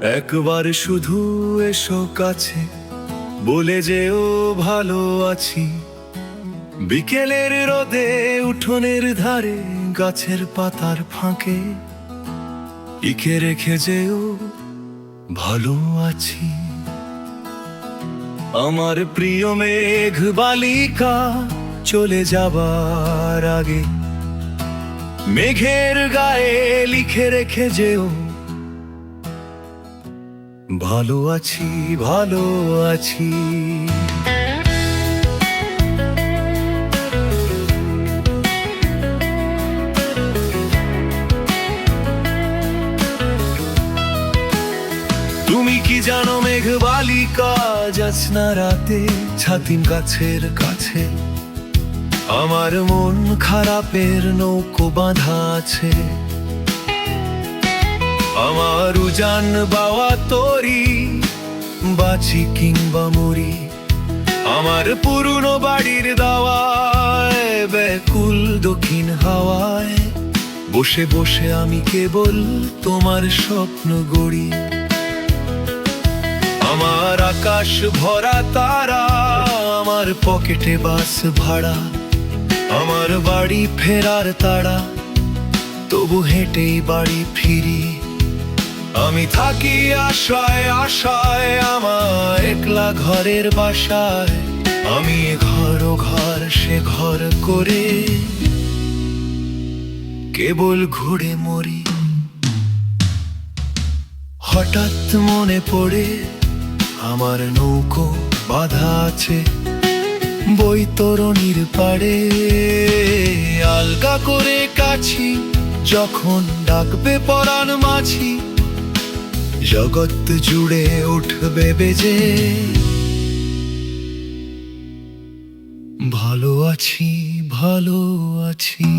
একবার শুধু এসো কাছে, বলে যেও ভালো আছি। বিকেলের রোদে উঠোনের ধারে গাছের পাতার ফাঁকে লিখে রেখে যেও ভালো আছি। আমার প্রিয় মেঘ বালিকা চলে যাবার আগে মেঘের গায়ে লিখে রেখে যেও ভালো আছি, ভালো আছি। তুমি কি জানো মেঘ বালিকা, জ্যোৎস্না রাতে ছাতিম গাছের কাছে আমার মন খারাপের নৌকো বাঁধা আছে। আমার উজান বাওয়া তরি, বাঁচি কিংবা মরি, আমার পুরনো বাড়ির দাওয়ায় ব্যাকুল দক্ষিণ হাওয়ায় বসে বসে আমি কেবল তোমার স্বপ্ন গড়ি। আমার আকাশ ভরা তারা, আমার পকেটে বাস ভাড়া, আমার বাড়ি ফেরার তাড়া, তবু হেঁটেই বাড়ি ফিরি। আমি থাকি আশায় আশায় আমার একলা ঘরের বাসায়, আমি এ ঘর ও ঘর সে ঘর করে কেবল ঘুরে মরি। হঠাৎ মনে পড়ে আমার নৌকো বাঁধা আছে বৈতরণীর পাড়ে, আলগা করে কাছি যখন ডাকবে পরাণ মাছি, জগৎ জুড়ে উঠবে বেজে ভালো আছি, ভালো আছি।